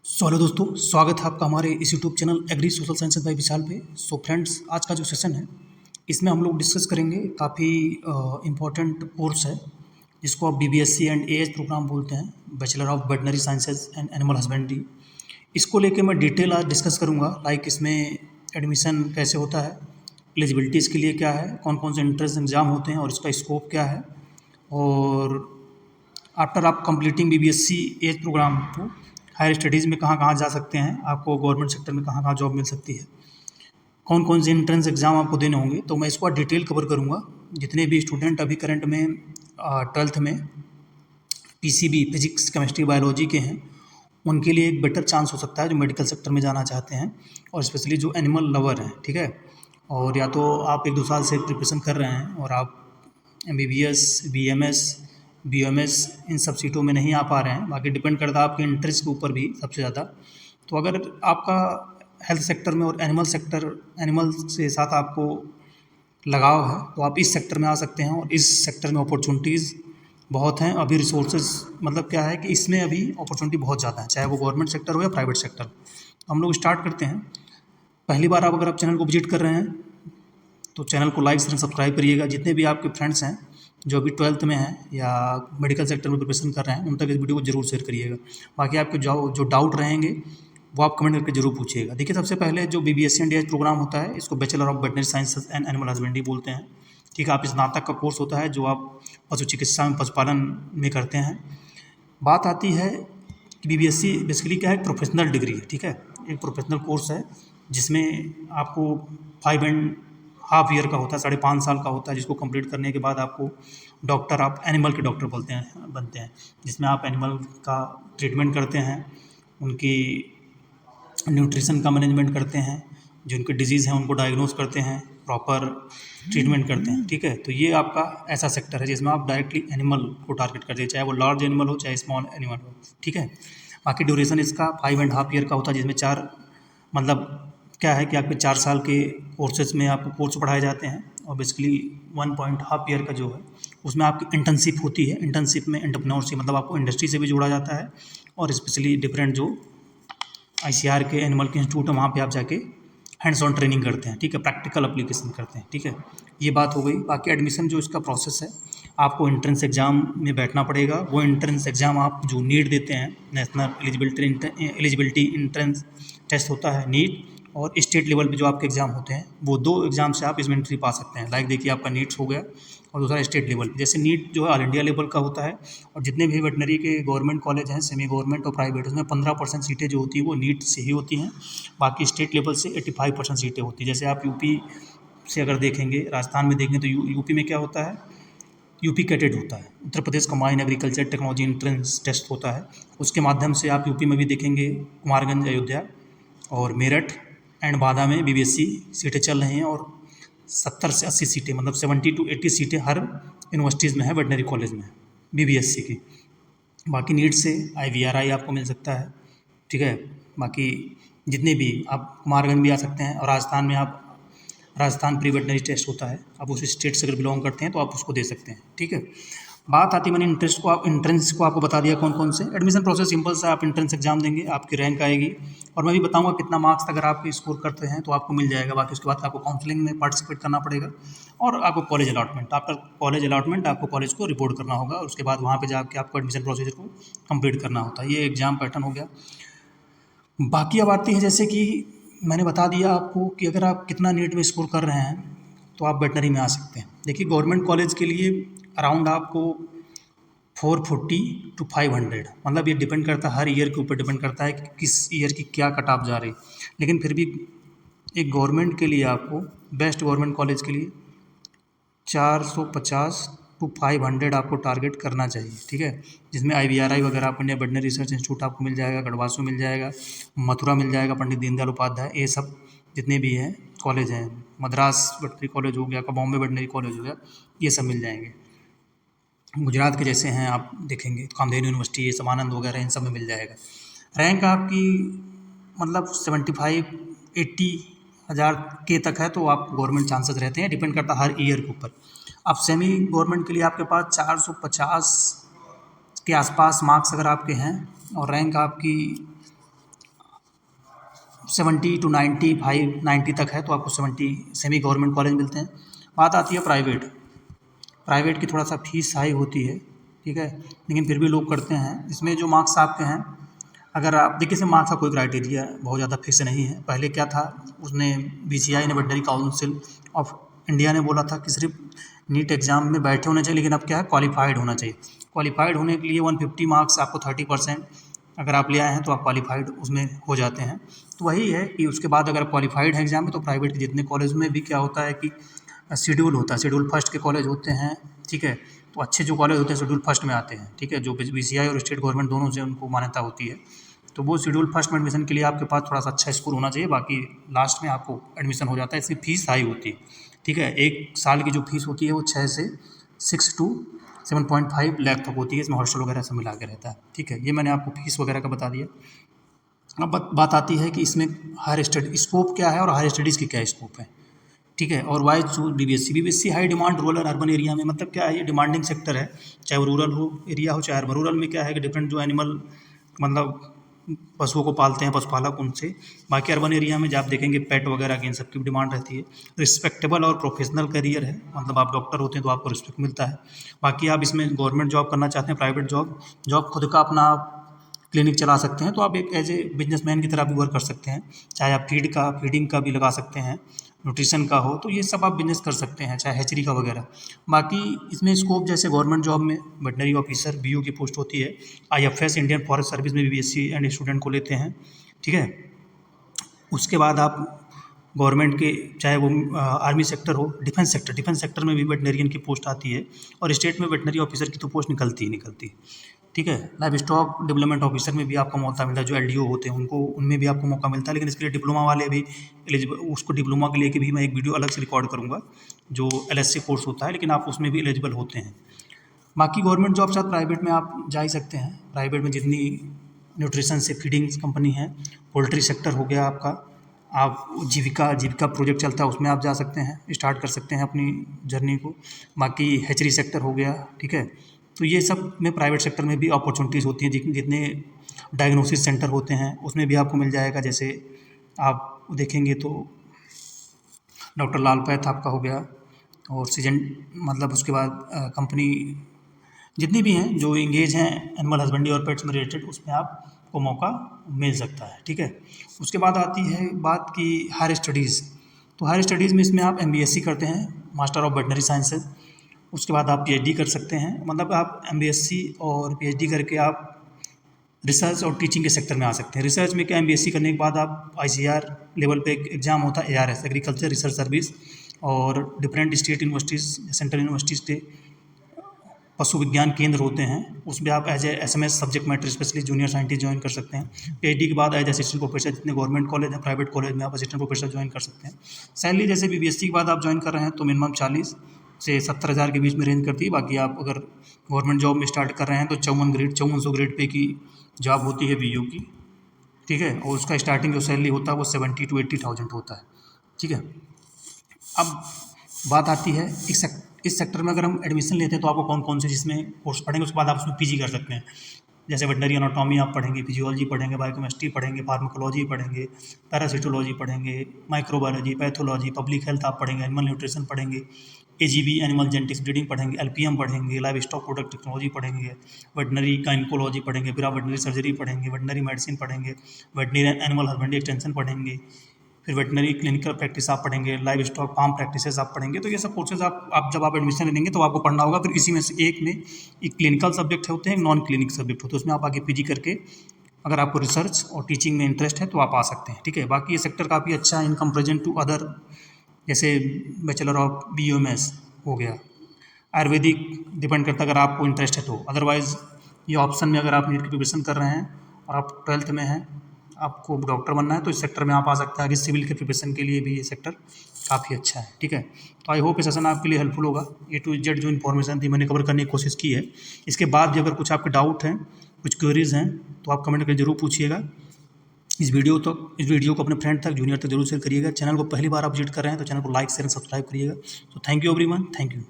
Hello दोस्तों, स्वागत है आपका हमारे इस YouTube channel agri social sciences by Vishal पे। सो फ्रेंड्स, आज का जो सेशन है इसमें हम लोग डिस्कस करेंगे काफ़ी इम्पोर्टेंट कोर्स है जिसको आप बीबीएससी एंड एएच प्रोग्राम बोलते हैं, bachelor of veterinary sciences and animal husbandry. इसको लेके मैं डिटेल आज डिस्कस करूँगा, लाइक इसमें एडमिशन कैसे होता है, एलिजिबिलिटी इसके लिए क्या है, कौन कौन से एंट्रेंस एग्ज़ाम होते हैं और इसका स्कोप क्या है, और आफ्टर आप कंप्लीटिंग बीबीएससी एज प्रोग्राम को हायर स्टडीज़ में कहाँ कहाँ जा सकते हैं, आपको गवर्नमेंट सेक्टर में कहाँ कहाँ जॉब मिल सकती है, कौन कौन से एंट्रेंस एग्ज़ाम आपको देने होंगे। तो मैं इसको डिटेल कवर करूँगा। जितने भी स्टूडेंट अभी करंट में 12th में पीसीबी फिजिक्स केमिस्ट्री बायोलॉजी के हैं, उनके लिए एक बेटर चांस हो सकता है जो मेडिकल सेक्टर में जाना चाहते हैं और स्पेशली जो एनिमल लवर हैं, ठीक है। और या तो आप 1-2 साल से प्रिपरेशन कर रहे हैं और आप एमबीबीएस, बीएमएस, बीएमएस इन सब सीटों में नहीं आ पा रहे हैं, बाकी डिपेंड करता है आपके इंटरेस्ट के ऊपर भी सबसे ज़्यादा। तो अगर आपका हेल्थ सेक्टर में और एनिमल से साथ आपको लगाव है तो आप इस सेक्टर में आ सकते हैं और इस सेक्टर में अपॉर्चुनिटीज़ बहुत हैं। अभी रिसोर्सेज मतलब क्या है कि इसमें अभी अपॉर्चुनिटी बहुत ज़्यादा है, चाहे वो गवर्नमेंट सेक्टर हो या प्राइवेट सेक्टर। हम लोग स्टार्ट करते हैं। पहली बार आप अगर आप चैनल को विजिट कर रहे हैं तो चैनल को लाइक एंड सब्सक्राइब करिएगा। जितने भी आपके फ्रेंड्स हैं जो अभी 12th में हैं या मेडिकल सेक्टर में प्रिपरेशन कर रहे हैं, उन तक इस वीडियो को जरूर शेयर करिएगा। बाकी आपके जो डाउट रहेंगे वो आप कमेंट करके जरूर पूछिएगा। देखिए, सबसे पहले जो बीबीएससी एंड एएच प्रोग्राम होता है इसको bachelor of veterinary sciences and animal husbandry बोलते हैं, ठीक है। आप स्नातक का कोर्स होता है जो आप पशु चिकित्सा में, पशुपालन में करते हैं। बात आती है कि बीबीएससी बेसिकली क्या है, प्रोफेशनल डिग्री है, ठीक है। एक प्रोफेशनल कोर्स है जिसमें आपको 5.5 ईयर का होता है, 5.5 साल का होता है, जिसको कंप्लीट करने के बाद आपको डॉक्टर, आप एनिमल के डॉक्टर बनते हैं, जिसमें आप एनिमल का ट्रीटमेंट करते हैं, उनकी न्यूट्रिशन का मैनेजमेंट करते हैं, जो उनके डिजीज़ हैं उनको डायग्नोज करते हैं, प्रॉपर ट्रीटमेंट करते हैं, ठीक है। तो ये आपका ऐसा सेक्टर है जिसमें आप डायरेक्टली एनिमल को टारगेट करते हैं, चाहे वो लार्ज एनिमल हो चाहे स्मॉल एनिमल हो, ठीक है। बाकी ड्यूरेशन इसका 5.5 ईयर का होता है, जिसमें 4 मतलब क्या है कि आपके 4 साल के कोर्सेज में आपको कोर्स पढ़ाए जाते हैं और बेसिकली 1.5 ईयर का जो है उसमें आपकी इंटर्नशिप होती है। इंटर्नशिप में एंटरप्रेन्योरशिप मतलब आपको इंडस्ट्री से भी जोड़ा जाता है और स्पेशली डिफरेंट जो आईसीआर के एनिमल के इंस्टीट्यूट है वहाँ पे आप जाके हैंड्स ऑन ट्रेनिंग करते हैं, ठीक है, प्रैक्टिकल एप्लीकेशन करते हैं, ठीक है। ये बात हो गई। बाकी एडमिशन जो इसका प्रोसेस है, आपको एंट्रेंस एग्ज़ाम में बैठना पड़ेगा। वो एंट्रेंस एग्ज़ाम आप जो नीट देते हैं, नेशनल एलिजिबिलिटी एंट्रेंस टेस्ट होता है नीट, और स्टेट लेवल पे जो आपके एग्ज़ाम होते हैं, वो 2 एग्ज़ाम से आप इसमें एंट्री पा सकते हैं। लाइक देखिए, आपका नीट्स हो गया और दूसरा स्टेट लेवल पे। जैसे नीट जो है ऑल इंडिया लेवल का होता है और जितने भी वेटनरी के गवर्नमेंट कॉलेज हैं, सेमी गवर्नमेंट और प्राइवेट, उसमें 15% सीटें जो होती है वो नीट से ही होती हैं। बाकी स्टेट लेवल से 85% सीटें होती हैं। जैसे आप यूपी से अगर देखेंगे, राजस्थान में देखेंगे तो यूपी में क्या होता है, यूपी कैटेड होता है, Uttar Pradesh combined agriculture technology entrance test होता है। उसके माध्यम से आप यूपी में भी देखेंगे कुमारगंज, अयोध्या और मेरठ एंड बांदा में बीबीएससी सीटें चल रही हैं और 70 से 80 सीटें मतलब 70 to 80 सीटें हर यूनिवर्सिटीज़ में है, वेटनरी कॉलेज में बीबीएससी की। बाकी नीट से आईवीआरआई आपको मिल सकता है, ठीक है। बाकी जितने भी आप कुमारगंज भी आ सकते हैं और राजस्थान में आप राजस्थान प्री वेटनरी टेस्ट होता है, आप उस स्टेट से अगर बिलोंग करते हैं तो आप उसको दे सकते हैं, ठीक है। बात आती, मैंने इंट्रेंस को आपको बता दिया कौन कौन से। एडमिशन प्रोसेस सिंपल सा, आप इंट्रेंस एग्जाम देंगे, आपकी रैंक आएगी और मैं भी बताऊंगा कितना मार्क्स अगर आप स्कोर करते हैं तो आपको मिल जाएगा। बाकी उसके बाद आपको काउंसलिंग में पार्टिसिपेट करना पड़ेगा और आपको college allotment, after college allotment आपको कॉलेज को रिपोर्ट करना होगा और उसके बाद वहाँ पर जाकर आपको एडमिशन प्रोसीजर को कंप्लीट करना होता है। ये एग्ज़ाम पैटर्न हो गया। बाकी अब आती है, जैसे कि मैंने बता दिया आपको कि अगर आप कितना नीट में स्कोर कर रहे हैं तो आप वेटनरी में आ सकते हैं। देखिए, गवर्नमेंट कॉलेज के लिए अराउंड आपको 440 to 500, मतलब ये डिपेंड करता है, हर ईयर के ऊपर डिपेंड करता है कि किस ईयर की क्या कट ऑफ जा रही। लेकिन फिर भी एक गवर्नमेंट के लिए आपको, बेस्ट गवर्नमेंट कॉलेज के लिए 450 to 500 आपको टारगेट करना चाहिए, ठीक है। जिसमें आईवीआरआई वगैरह, आप इंडिया वेटनरी रिसर्च इंस्टीट्यूट आपको मिल जाएगा, गढ़वासु मिल जाएगा, मथुरा मिल जाएगा, पंडित दीनदयाल उपाध्याय, ये सब जितने भी हैं कॉलेज हैं, मद्रास वेटनरी कॉलेज हो गया, बॉम्बे वेटनरी कॉलेज हो गया, ये सब मिल जाएंगे। गुजरात के जैसे हैं आप देखेंगे तो कामधेनु यूनिवर्सिटी, ये सब आनंद वगैरह, इन सब में मिल जाएगा। रैंक आपकी मतलब 75-80 हज़ार के तक है तो आप गवर्नमेंट चांसेस रहते हैं, डिपेंड करता है हर ईयर के ऊपर। अब सेमी गवर्नमेंट के लिए आपके पास 450 के आसपास मार्क्स अगर आपके हैं और रैंक आपकी 70 to 90 तक है तो आपको 70 सेमी गवर्नमेंट कॉलेज मिलते हैं। बात आती है प्राइवेट। प्राइवेट की थोड़ा सा फीस हाई होती है, ठीक है, लेकिन फिर भी लोग करते हैं। इसमें जो मार्क्स आपके हैं, अगर आप देखिए, इसमें मार्क्स का कोई क्राइटेरिया बहुत ज़्यादा फिक्स नहीं है। पहले क्या था, उसने BCI ने, वेटनरी काउंसिल ऑफ इंडिया ने बोला था कि सिर्फ नीट एग्ज़ाम में बैठे होने चाहिए, लेकिन अब क्या है, क्वालिफाइड होना चाहिए। क्वालिफाइड होने के लिए 150 मार्क्स, आपको 30% अगर आप ले आए हैं तो आप क्वालिफाइड उसमें हो जाते हैं। तो वही है कि उसके बाद अगर क्वालिफाइड है एग्ज़ाम में, तो प्राइवेट के जितने कॉलेज में भी क्या होता है कि शेड्यूल होता है, शेड्यूल फर्स्ट के कॉलेज होते हैं, ठीक है। तो अच्छे जो कॉलेज होते हैं शेड्यूल फर्स्ट में आते हैं, ठीक है, जो BCI और स्टेट गवर्नमेंट दोनों से उनको मान्यता होती है। तो वो शेड्यूल फर्स्ट में एडमिशन के लिए आपके पास थोड़ा सा अच्छा स्कोर होना चाहिए, बाकी लास्ट में आपको एडमिशन हो जाता है। इसकी फ़ीस हाई होती है, ठीक है। 1 साल की जो फीस होती है वो 6 to 7.5 लाख तक होती है। इसमें हॉस्टल वगैरह सब मिला के रहता है, ठीक है। ये मैंने आपको फीस वगैरह का बता दिया। अब बात आती है कि इसमें हायर स्टडी स्कोप क्या है और हायर स्टडीज़ की क्या स्कोप है, ठीक है। और why choose BBSC high demand rural urban area में, मतलब क्या है, ये डिमांडिंग सेक्टर है, चाहे वो रूरल हो एरिया हो चाहे अर्बन। रूरल में क्या है कि डिफरेंट जो एनिमल, मतलब पशुओं को पालते हैं पशुपालक, उनसे। बाकी अर्बन एरिया में जब आप देखेंगे पेट वगैरह की, इन सब की डिमांड रहती है। रिस्पेक्टेबल और प्रोफेशनल करियर है, मतलब आप डॉक्टर होते हैं तो आपको रिस्पेक्ट मिलता है। बाकी आप इसमें गवर्नमेंट जॉब करना चाहते हैं, प्राइवेट जॉब खुद का अपना क्लिनिक चला सकते हैं, तो आप एक एज ए बिजनेसमैन की तरह भी वर्क कर सकते हैं। चाहे आप फीडिंग का भी लगा सकते हैं, न्यूट्रिशन का हो, तो ये सब आप बिजनेस कर सकते हैं, चाहे हैचरी का वगैरह। बाकी इसमें स्कोप जैसे गवर्नमेंट जॉब में वेटनरी ऑफिसर BO की पोस्ट होती है। IFS इंडियन फॉरेस्ट सर्विस में BSc एंड स्टूडेंट को लेते हैं, ठीक है। उसके बाद आप गवर्नमेंट के, चाहे वो आर्मी सेक्टर हो, डिफेंस सेक्टर में भी वेटनरियन की पोस्ट आती है। और स्टेट में वेटनरी ऑफिसर की तो पोस्ट निकलती, ठीक है। लाइव स्टॉक डेवलपमेंट ऑफिसर में भी आपको मौका मिलता है, जो LDO होते हैं उनको, उनमें भी आपको मौका मिलता है। लेकिन इसके लिए डिप्लोमा वाले भी एलिजिबल, उसको डिप्लोमा के लिए कि भी मैं एक वीडियो अलग से रिकॉर्ड करूँगा, जो LSC कोर्स होता है, लेकिन आप उसमें भी एलिजिबल होते हैं। बाकी गवर्नमेंट जॉब साथ प्राइवेट में आप जा ही सकते हैं। प्राइवेट में जितनी न्यूट्रिशन से फीडिंग कंपनी है, पोल्ट्री सेक्टर हो गया आपका, आप जीविका प्रोजेक्ट चलता है, उसमें आप जा सकते हैं, स्टार्ट कर सकते हैं अपनी जर्नी को। बाकी हैचरी सेक्टर हो गया, ठीक है। तो ये सब में प्राइवेट सेक्टर में भी अपॉर्चुनिटीज़ होती हैं। जितने डायग्नोसिस सेंटर होते हैं उसमें भी आपको मिल जाएगा। जैसे आप देखेंगे तो डॉक्टर लाल पैथ आपका हो गया, और सीजन, मतलब उसके बाद कंपनी जितनी भी हैं जो इंगेज हैं एनिमल हस्बेंड्री और पेट्स में रिलेटेड, उसमें आपको मौका मिल सकता है, ठीक है। उसके बाद आती है बात की हायर स्टडीज़। तो हायर स्टडीज़ में इसमें आप MBSc करते हैं, मास्टर ऑफ वेटनरी साइंसेज। उसके बाद आप PhD कर सकते हैं, मतलब आप MBSc और PhD करके आप रिसर्च और टीचिंग के सेक्टर में आ सकते हैं। रिसर्च में क्या, MBSc करने के बाद आप ICR लेवल पे एक एग्ज़ाम होता है, ARS एग्रीकल्चर रिसर्च सर्विस, और different state universities, central universities के पशु विज्ञान केंद्र होते हैं, उसमें आप as a SMS subject matter specialist junior scientist join कर सकते हैं। PhD के बाद एज असिस्टेंट प्रोफेसर, जितने गवर्नमेंट कॉलेज हैं, प्राइवेट कॉलेज में आप असिस्टेंट प्रोफेसर ज्वाइन कर सकते हैं। सैलरी जैसे BBSc के बाद आप ज्वाइन कर रहे हैं तो मिनिमम 40 से 70 हज़ार के बीच में रेंज करती है। बाकी आप अगर गवर्नमेंट जॉब में स्टार्ट कर रहे हैं तो 5400 ग्रेड पे की जॉब होती है BO की, ठीक है। और उसका स्टार्टिंग जो सैलरी होता है वो 70 to 80,000 होता है, ठीक है। अब बात आती है इस सेक्टर में अगर हम एडमिशन लेते हैं तो आपको कौन कौन से जिसमें कोर्स पढ़ेंगे, उसके बाद आप उसमें PG कर सकते हैं। जैसे वेटनरी एनाटॉमी आप पढ़ेंगे, फिजियोलॉजी पढ़ेंगे, बायोकेमिस्ट्री पढ़ेंगे, फार्माकोलॉजी पढ़ेंगे, पैरासिटोलॉजी पढ़ेंगे, माइक्रोबायोलॉजी, पैथोलॉजी, पब्लिक हेल्थ आप पढ़ेंगे, एनिमल न्यूट्रिशन पढ़ेंगे, AGB एनिमल जेनेटिक्स ब्रीडिंग पढ़ेंगे, LPM पढ़ेंगे, लाइव स्टॉक प्रोडक्ट टेक्नोलॉजी पढ़ेंगे, वेटनरी गाइनकोलॉजी पढ़ेंगे, फिर आप वेटनरी सर्जरी पढ़ेंगे, वेटनरी मेडिसिन पढ़ेंगे, वेटनरी एनिमल हस्बेंड्री एक्सटेंशन पढ़ेंगे, फिर वेटनरी क्लिनिकल प्रैक्टिस आप पढ़ेंगे, लाइव स्टॉक फार्म प्रैक्टिसेस आप पढ़ेंगे। तो ये सब कोर्सेज आप जब आप एडमिशन लेंगे तो आपको पढ़ना होगा। फिर इसी में से एक में एक क्लिनिकल सब्जेक्ट होते हैं, नॉन क्लिनिक सब्जेक्ट होते हैं, उसमें आप आगे PG करके अगर आपको रिसर्च और टीचिंग में इंटरेस्ट है तो आप आ सकते हैं, ठीक है। बाकी ये सेक्टर काफ़ी अच्छा है इन कंपेरिजन टू अदर, जैसे बैचलर ऑफ BOMS हो गया। आयुर्वेदिक डिपेंड करता है अगर आपको इंटरेस्ट है तो, अदरवाइज़ ये ऑप्शन में अगर आप नीट की प्रिपरेशन कर रहे हैं और आप 12th में हैं, आपको डॉक्टर बनना है तो इस सेक्टर में आप आ सकते हैं। आगे सिविल के प्रिपरेशन के लिए भी ये सेक्टर काफ़ी अच्छा है, ठीक है। तो आई होप ये सेशन आपके लिए हेल्पफुल होगा। A to Z जो इन्फॉर्मेशन थी मैंने कवर करने की कोशिश की है। इसके बाद भी अगर कुछ आपके डाउट हैं, कुछ क्वेरीज़ हैं, तो आप कमेंट करके जरूर पूछिएगा। इस वीडियो को अपने फ्रेंड तक, जूनियर तक जरूर शेयर करिएगा। चैनल को पहली बार आप विजिट कर रहे हैं तो चैनल को लाइक शेयर सब्सक्राइब करिएगा। तो thank you everyone, thank you.